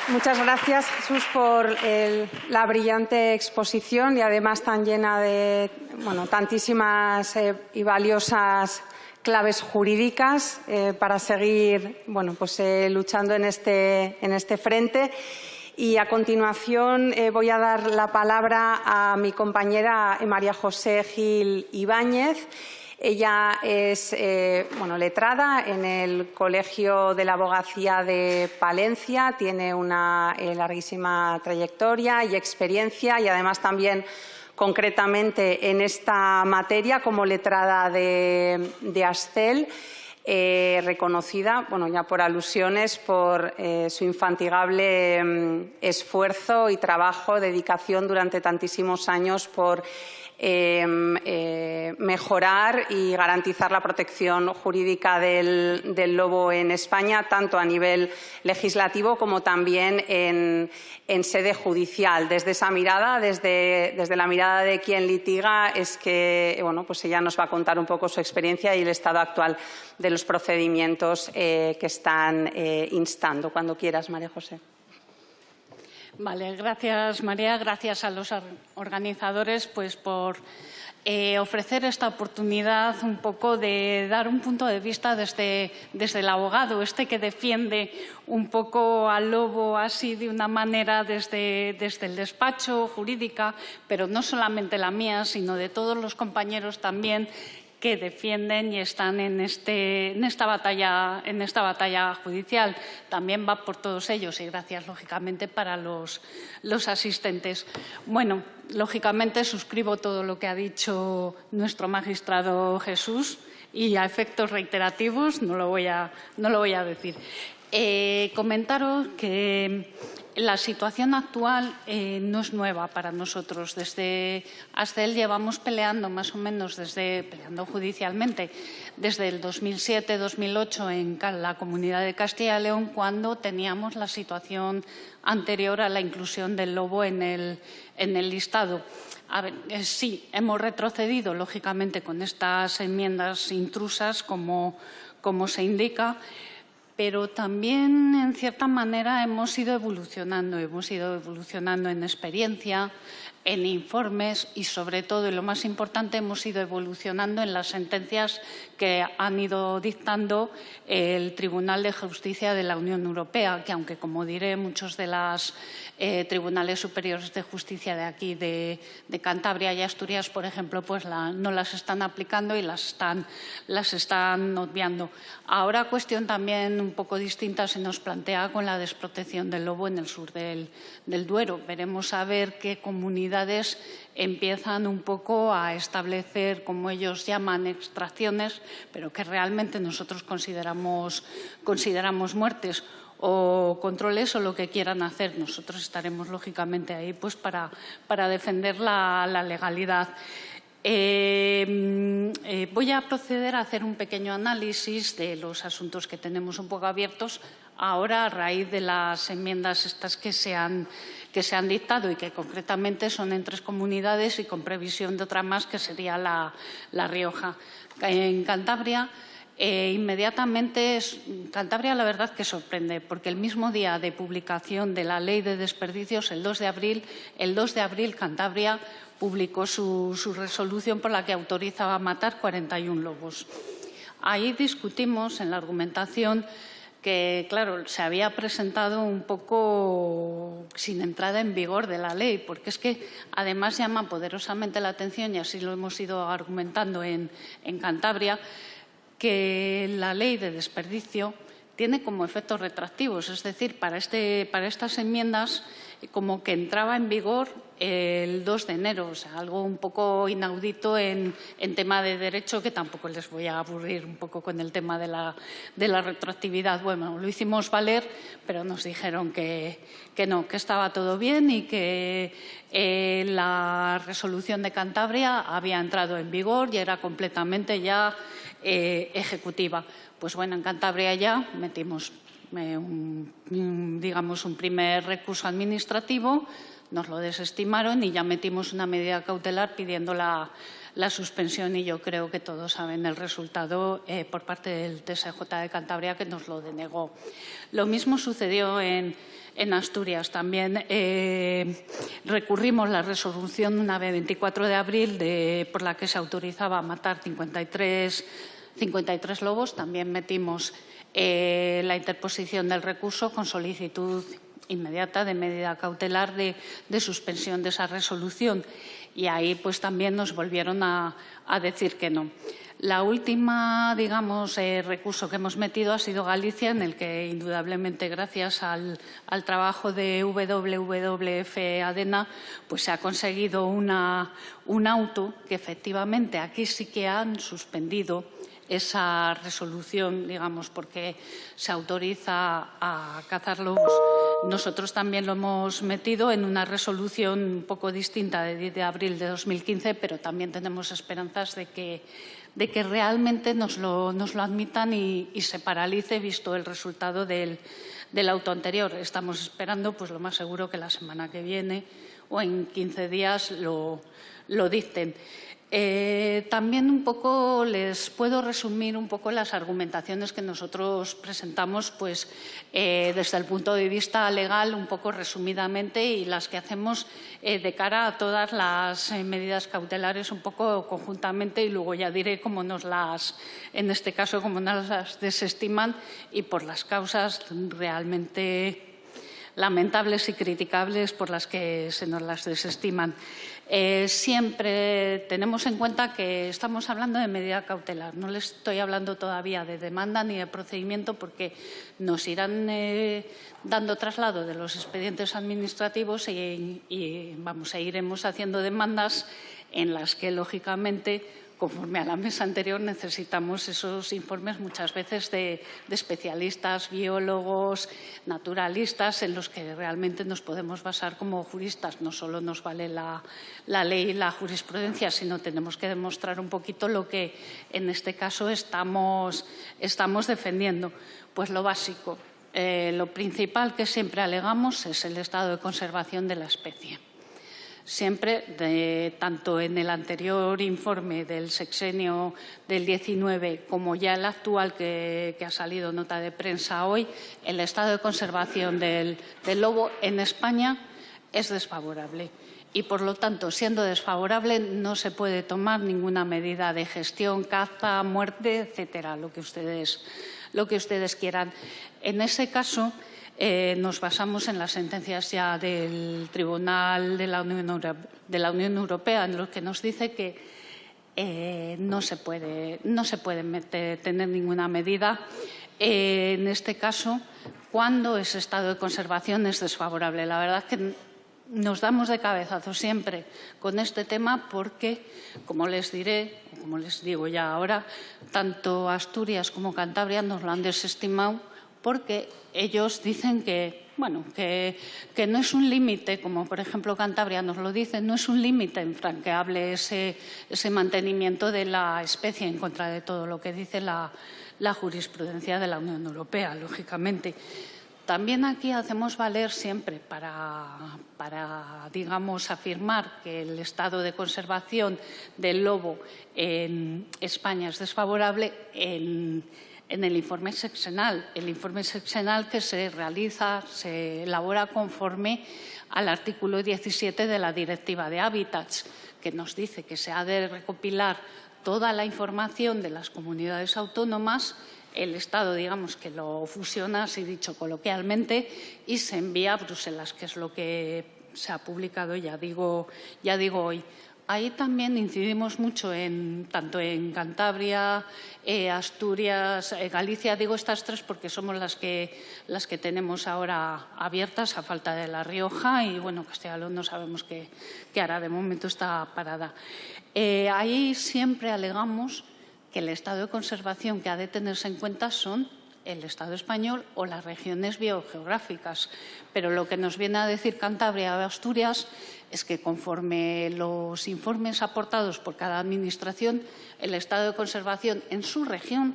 Muchas gracias, Jesús, por la brillante exposición y además tan llena de tantísimas y valiosas claves jurídicas para seguir luchando en este frente. Y a continuación voy a dar la palabra a mi compañera María José Gil Ibáñez. Ella es letrada en el Colegio de la Abogacía de Palencia, tiene una larguísima trayectoria y experiencia y además también concretamente en esta materia como letrada de Ascel, reconocida ya por alusiones por su infatigable esfuerzo y trabajo, dedicación durante tantísimos años por mejorar y garantizar la protección jurídica del lobo en España, tanto a nivel legislativo como también en sede judicial. Desde esa mirada, desde la mirada de quien litiga, es que ella nos va a contar un poco su experiencia y el estado actual de los procedimientos que están instando. Cuando quieras, María José. Vale, gracias María, gracias a los organizadores por ofrecer esta oportunidad un poco de dar un punto de vista desde el abogado, que defiende un poco al lobo así de una manera desde el despacho jurídica, pero no solamente la mía, sino de todos los compañeros también que defienden y están en esta batalla judicial. También va por todos ellos y gracias, lógicamente, para los asistentes. Bueno, lógicamente suscribo todo lo que ha dicho nuestro magistrado Jesús y a efectos reiterativos no lo voy a decir. Comentaros que la situación actual no es nueva para nosotros. Desde Ascel llevamos peleando más o menos, peleando judicialmente, desde el 2007-2008 en la Comunidad de Castilla y León, cuando teníamos la situación anterior a la inclusión del lobo en el listado. A ver, sí, hemos retrocedido, lógicamente, con estas enmiendas intrusas, como se indica, pero también, en cierta manera, hemos ido evolucionando en experiencia, en informes y, sobre todo, y lo más importante, hemos ido evolucionando en las sentencias que han ido dictando el Tribunal de Justicia de la Unión Europea, que, aunque, como diré, muchos de los tribunales superiores de justicia de aquí, de Cantabria y Asturias, por ejemplo, pues no las están aplicando y las están obviando. Ahora, cuestión también un poco distinta se nos plantea con la desprotección del lobo en el sur del Duero. Veremos a ver qué comunidades empiezan un poco a establecer, como ellos llaman, extracciones, pero que realmente nosotros consideramos muertes o controles o lo que quieran hacer. Nosotros estaremos, lógicamente, ahí pues para defender la legalidad. Voy a proceder a hacer un pequeño análisis de los asuntos que tenemos un poco abiertos ahora a raíz de las enmiendas estas que se han dictado y que concretamente son en 3 comunidades y con previsión de otra más que sería La Rioja. En Cantabria, inmediatamente, Cantabria la verdad que sorprende, porque el mismo día de publicación de la Ley de Desperdicios, el 2 de abril, Cantabria publicó su resolución por la que autorizaba matar 41 lobos. Ahí discutimos en la argumentación que, claro, se había presentado un poco sin entrada en vigor de la ley, porque es que además llama poderosamente la atención, y así lo hemos ido argumentando en Cantabria, que la ley de desperdicio tiene como efectos retroactivos, es decir, para estas enmiendas como que entraba en vigor el 2 de enero, o sea, algo un poco inaudito en tema de derecho, que tampoco les voy a aburrir un poco con el tema de la retroactividad. Bueno, lo hicimos valer, pero nos dijeron que no, que estaba todo bien y que la resolución de Cantabria había entrado en vigor y era completamente ya ejecutiva. Pues bueno, en Cantabria ya metimos un primer recurso administrativo, nos lo desestimaron y ya metimos una medida cautelar pidiendo la la suspensión y yo creo que todos saben el resultado por parte del TSJ de Cantabria, que nos lo denegó. Lo mismo sucedió en Asturias. También recurrimos la resolución una vez 24 de abril por la que se autorizaba matar 53 lobos. También metimos la interposición del recurso con solicitud inmediata de medida cautelar de suspensión de esa resolución. Y ahí pues también nos volvieron a decir que no. La última, digamos, recurso que hemos metido ha sido Galicia, en el que indudablemente gracias al trabajo de WWF ADENA pues se ha conseguido un auto que efectivamente aquí sí que han suspendido esa resolución, digamos, porque se autoriza a cazar lobos. Nosotros también lo hemos metido en una resolución un poco distinta de 10 de abril de 2015, pero también tenemos esperanzas de que realmente nos lo admitan y se paralice, visto el resultado del auto anterior. Estamos esperando, pues lo más seguro, que la semana que viene o en 15 días lo dicten. También un poco les puedo resumir un poco las argumentaciones que nosotros presentamos, pues desde el punto de vista legal, un poco resumidamente, y las que hacemos de cara a todas las medidas cautelares un poco conjuntamente, y luego ya diré cómo en este caso, cómo nos las desestiman y por las causas realmente lamentables y criticables por las que se nos las desestiman. Siempre tenemos en cuenta que estamos hablando de medida cautelar. No les estoy hablando todavía de demanda ni de procedimiento, porque nos irán dando traslado de los expedientes administrativos y iremos haciendo demandas en las que, lógicamente, conforme a la mesa anterior, necesitamos esos informes muchas veces de especialistas, biólogos, naturalistas, en los que realmente nos podemos basar como juristas. No solo nos vale la ley y la jurisprudencia, sino tenemos que demostrar un poquito lo que en este caso estamos defendiendo. Pues lo básico, lo principal que siempre alegamos es el estado de conservación de la especie. Siempre, tanto en el anterior informe del sexenio del 19 como ya el actual que ha salido nota de prensa hoy, el estado de conservación del lobo en España es desfavorable. Y, por lo tanto, siendo desfavorable, no se puede tomar ninguna medida de gestión, caza, muerte, etcétera, lo que ustedes quieran. En ese caso, nos basamos en las sentencias ya del Tribunal de la Unión Europea, en lo que nos dice que no se puede tener ninguna medida, en este caso, cuando ese estado de conservación es desfavorable. La verdad es que nos damos de cabezazo siempre con este tema porque, como les diré, como les digo ya ahora, tanto Asturias como Cantabria nos lo han desestimado, porque ellos dicen que no es un límite, como por ejemplo Cantabria nos lo dice, no es un límite infranqueable ese mantenimiento de la especie, en contra de todo lo que dice la jurisprudencia de la Unión Europea, lógicamente. También aquí hacemos valer siempre para digamos, afirmar que el estado de conservación del lobo en España es desfavorable en el informe sexenal. El informe sexenal que se elabora conforme al artículo 17 de la Directiva de Hábitats, que nos dice que se ha de recopilar toda la información de las comunidades autónomas, el Estado, digamos, que lo fusiona, así dicho coloquialmente, y se envía a Bruselas, que es lo que se ha publicado, ya digo hoy. Ahí también incidimos mucho tanto en Cantabria, Asturias, Galicia. Digo estas tres porque somos las que tenemos ahora abiertas, a falta de La Rioja, y bueno, Castilla y León no sabemos qué hará. De momento está parada. Ahí siempre alegamos que el estado de conservación que ha de tenerse en cuenta son el Estado español o las regiones biogeográficas. Pero lo que nos viene a decir Cantabria o Asturias es que, conforme los informes aportados por cada administración, el estado de conservación en su región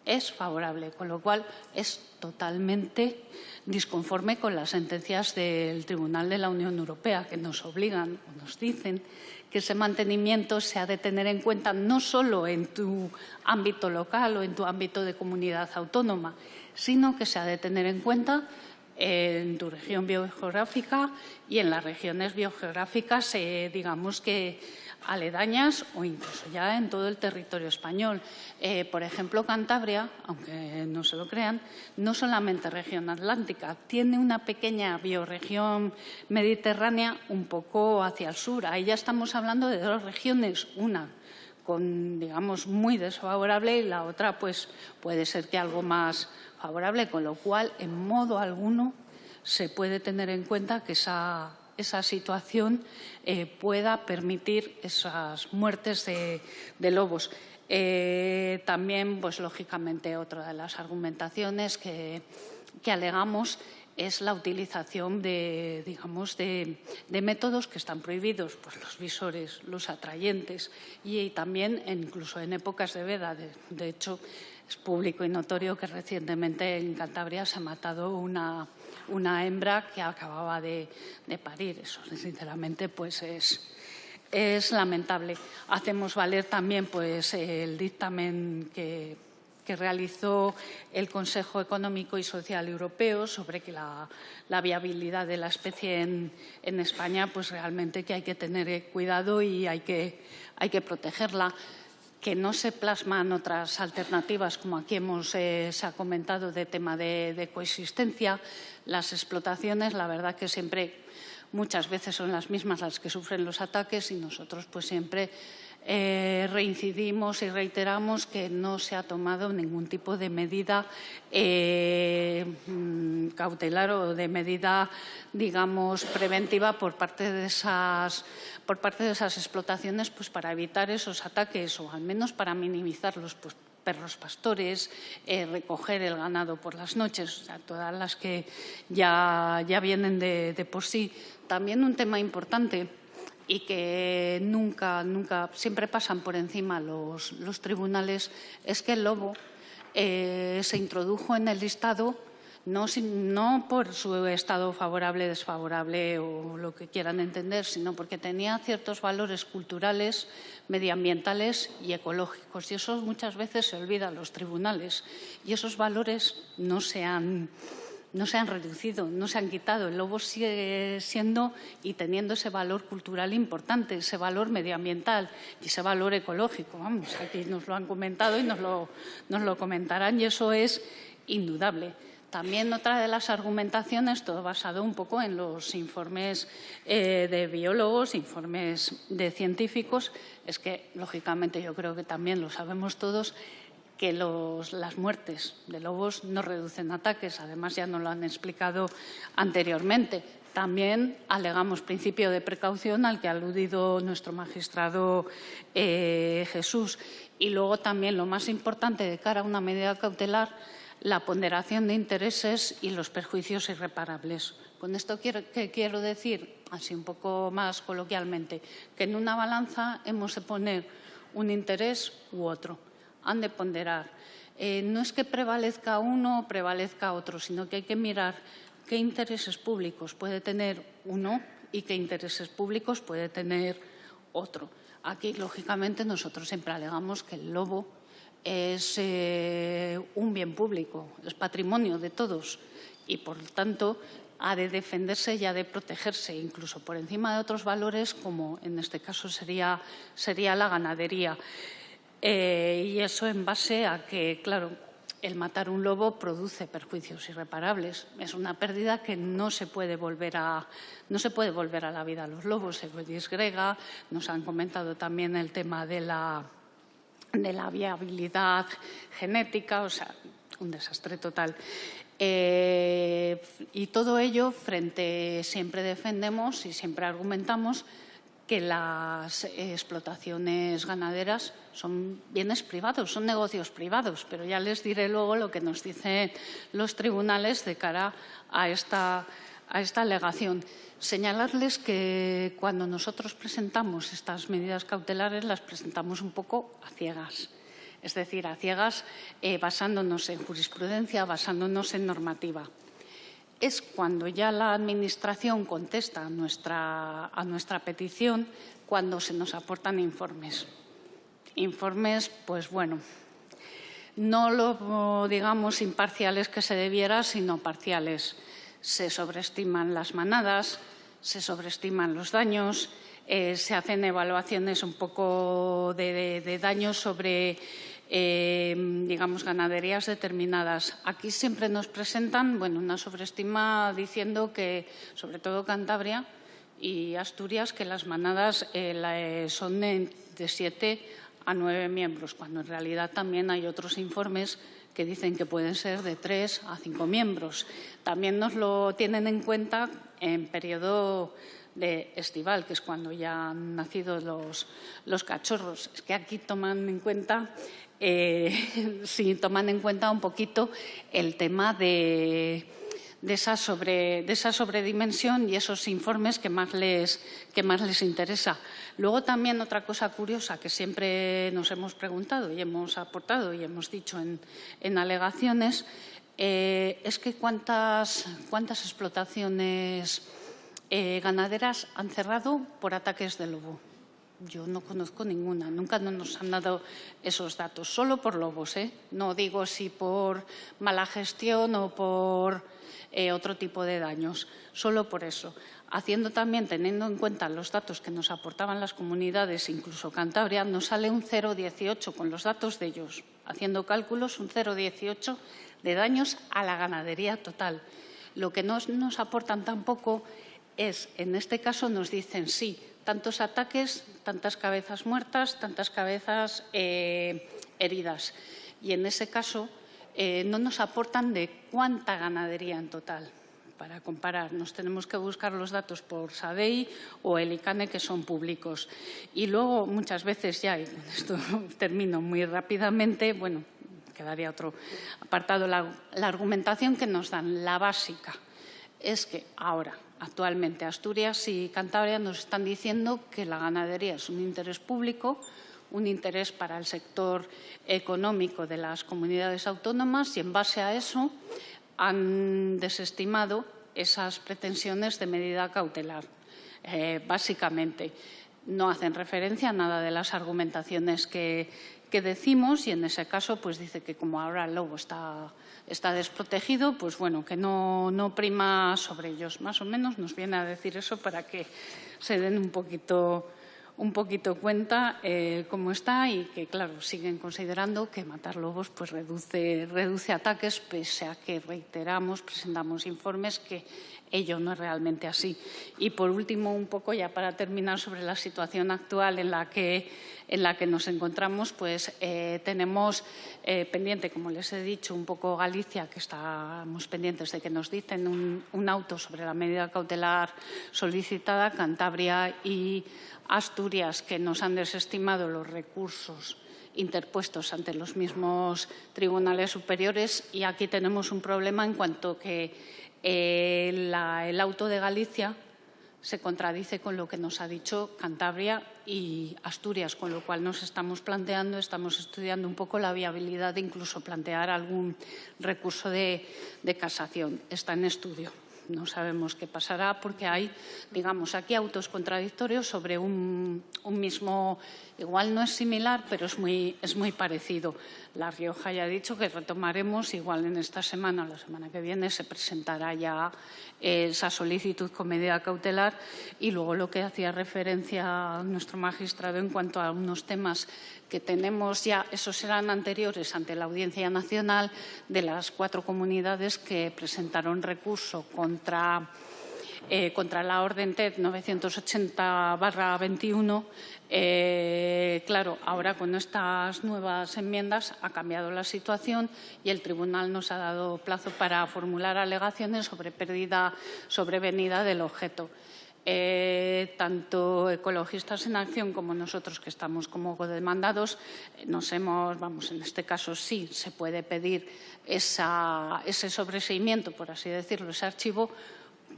es favorable, con lo cual es totalmente disconforme con las sentencias del Tribunal de la Unión Europea, que nos obligan o nos dicen que ese mantenimiento se ha de tener en cuenta no solo en tu ámbito local o en tu ámbito de comunidad autónoma, sino que se ha de tener en cuenta en tu región biogeográfica y en las regiones biogeográficas, digamos que aledañas o incluso ya en todo el territorio español. Por ejemplo, Cantabria, aunque no se lo crean, no solamente región atlántica, tiene una pequeña bioregión mediterránea un poco hacia el sur. Ahí ya estamos hablando de dos regiones, una con, digamos, muy desfavorable y la otra pues puede ser que algo más favorable, con lo cual en modo alguno se puede tener en cuenta que esa situación pueda permitir esas muertes de lobos. También, pues lógicamente, otra de las argumentaciones que alegamos es la utilización de métodos que están prohibidos, pues los visores, los atrayentes y también incluso en épocas de veda. De hecho, es público y notorio que recientemente en Cantabria se ha matado una hembra que acababa de parir. Eso, sinceramente, pues es lamentable. Hacemos valer también pues el dictamen que realizó el Consejo Económico y Social Europeo sobre que la viabilidad de la especie en España, pues realmente que hay que tener cuidado y hay que protegerla, que no se plasman otras alternativas, como aquí se ha comentado, de tema de coexistencia. Las explotaciones, la verdad que siempre, muchas veces son las mismas las que sufren los ataques y nosotros pues siempre reincidimos y reiteramos que no se ha tomado ningún tipo de medida cautelar o de medida, digamos, preventiva por parte de esas explotaciones, pues para evitar esos ataques o al menos para minimizarlos, pues perros pastores, recoger el ganado por las noches, o sea, todas las que ya vienen de por sí. También un tema importante y que nunca siempre pasan por encima los tribunales es que el lobo se introdujo en el listado no por su estado favorable, desfavorable o lo que quieran entender, sino porque tenía ciertos valores culturales, medioambientales y ecológicos. Y eso muchas veces se olvida en los tribunales. Y esos valores no se han reducido, no se han quitado. El lobo sigue siendo y teniendo ese valor cultural importante, ese valor medioambiental y ese valor ecológico. Vamos, aquí nos lo han comentado y nos lo comentarán y eso es indudable. También otra de las argumentaciones, todo basado un poco en los informes de biólogos, informes de científicos, es que, lógicamente, yo creo que también lo sabemos todos, que las muertes de lobos no reducen ataques. Además, ya nos lo han explicado anteriormente. También alegamos principio de precaución al que ha aludido nuestro magistrado Jesús. Y luego también lo más importante de cara a una medida cautelar, la ponderación de intereses y los perjuicios irreparables. Con esto quiero decir, así un poco más coloquialmente, que en una balanza hemos de poner un interés u otro. Han de ponderar. No es que prevalezca uno o prevalezca otro, sino que hay que mirar qué intereses públicos puede tener uno y qué intereses públicos puede tener otro. Aquí, lógicamente, nosotros siempre alegamos que el lobo es un bien público, es patrimonio de todos y, por tanto, ha de defenderse y ha de protegerse, incluso por encima de otros valores, como en este caso sería la ganadería. Y eso en base a que, claro, el matar un lobo produce perjuicios irreparables. Es una pérdida que no se puede volver a la vida a los lobos. Se disgrega. Nos han comentado también el tema de la viabilidad genética, o sea, un desastre total. Y todo ello siempre defendemos y siempre argumentamos que las explotaciones ganaderas son bienes privados, son negocios privados, pero ya les diré luego lo que nos dicen los tribunales de cara a esta alegación. Señalarles que cuando nosotros presentamos estas medidas cautelares las presentamos un poco a ciegas. es decir, a ciegas, basándonos en jurisprudencia, basándonos en normativa. Es cuando ya la Administración contesta a nuestra petición, cuando se nos aportan informes. Informes, pues bueno, no lo digamos imparciales que se debiera, sino parciales. Se sobreestiman las manadas, se sobreestiman los daños, se hacen evaluaciones un poco de daños sobre, digamos, ganaderías determinadas. Aquí siempre nos presentan, bueno, una sobreestima diciendo que, sobre todo Cantabria y Asturias, que las manadas son de 7 a 9 miembros, cuando en realidad también hay otros informes que dicen que pueden ser de 3 a 5 miembros. También nos lo tienen en cuenta en periodo de estival, que es cuando ya han nacido los cachorros. Es que aquí toman en cuenta, sí, toman en cuenta un poquito el tema de esa sobredimensión y esos informes que más les interesa. Luego también otra cosa curiosa que siempre nos hemos preguntado y hemos aportado y hemos dicho en alegaciones es que cuántas explotaciones ganaderas han cerrado por ataques de lobo. Yo no conozco ninguna, nunca nos han dado esos datos, solo por lobos, no digo si por mala gestión o por otro tipo de daños, solo por eso. Teniendo en cuenta los datos que nos aportaban las comunidades, incluso Cantabria, nos sale un 0,18 con los datos de ellos. Haciendo cálculos, un 0,18 de daños a la ganadería total. Lo que no nos aportan tampoco es, en este caso nos dicen, sí, tantos ataques, tantas cabezas muertas, tantas cabezas heridas. Y en ese caso no nos aportan de cuánta ganadería en total. Para comparar, nos tenemos que buscar los datos por SADEI o el ICANE, que son públicos. Y luego, muchas veces ya, y con esto termino muy rápidamente, bueno, quedaría otro apartado, la argumentación que nos dan, la básica, es que ahora, actualmente, Asturias y Cantabria nos están diciendo que la ganadería es un interés público, un interés para el sector económico de las comunidades autónomas y, en base a eso, han desestimado esas pretensiones de medida cautelar. Básicamente, no hacen referencia a nada de las argumentaciones que decimos y, en ese caso, pues dice que como ahora el lobo está desprotegido, pues bueno, que no prima sobre ellos. Más o menos nos viene a decir eso para que se den un poquito cuenta cómo está y que, claro, siguen considerando que matar lobos pues reduce ataques, pese a que presentamos informes que ello no es realmente así. Y, por último, un poco ya para terminar, sobre la situación actual en la que nos encontramos, pues tenemos pendiente, como les he dicho, un poco Galicia, que estamos pendientes de que nos dicten un auto sobre la medida cautelar solicitada, Cantabria y Asturias, que nos han desestimado los recursos interpuestos ante los mismos tribunales superiores, y aquí tenemos un problema en cuanto que el auto de Galicia se contradice con lo que nos ha dicho Cantabria y Asturias, con lo cual estamos estudiando un poco la viabilidad de incluso plantear algún recurso de casación. Está en estudio. No sabemos qué pasará porque hay, digamos, aquí autos contradictorios sobre un mismo, igual no es similar, pero es muy parecido. La Rioja ya ha dicho que retomaremos, igual en esta semana o la semana que viene se presentará ya esa solicitud con medida cautelar. Y luego lo que hacía referencia nuestro magistrado en cuanto a unos temas que tenemos ya, esos serán anteriores ante la Audiencia Nacional, de las 4 comunidades que presentaron recurso contra la orden TED 980/21. Claro, ahora con estas nuevas enmiendas ha cambiado la situación y el tribunal nos ha dado plazo para formular alegaciones sobre pérdida sobrevenida del objeto. Tanto Ecologistas en Acción como nosotros, que estamos como demandados, en este caso sí se puede pedir ese sobreseimiento, por así decirlo, ese archivo,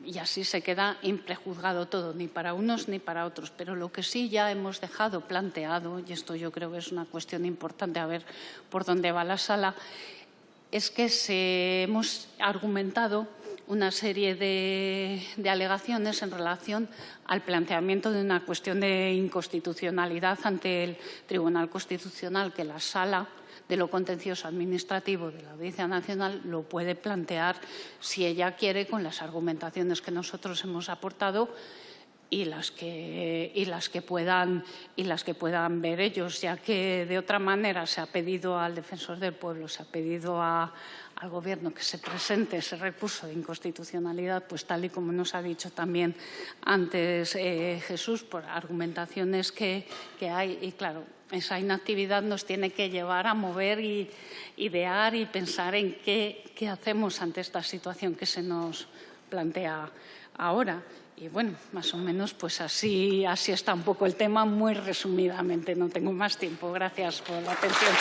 y así se queda imprejuzgado todo, ni para unos ni para otros. Pero lo que sí ya hemos dejado planteado, y esto yo creo que es una cuestión importante, a ver por dónde va la sala, es que hemos argumentado una serie de alegaciones en relación al planteamiento de una cuestión de inconstitucionalidad ante el Tribunal Constitucional, que la Sala de lo Contencioso Administrativo de la Audiencia Nacional lo puede plantear si ella quiere, con las argumentaciones que nosotros hemos aportado y las que puedan ver ellos, ya que de otra manera se ha pedido al Defensor del Pueblo, se ha pedido al Gobierno que se presente ese recurso de inconstitucionalidad, pues tal y como nos ha dicho también antes Jesús, por argumentaciones que hay. Y claro, esa inactividad nos tiene que llevar a mover y idear y pensar en qué hacemos ante esta situación que se nos plantea ahora. Y bueno, más o menos pues así está un poco el tema, muy resumidamente. No tengo más tiempo. Gracias por la atención.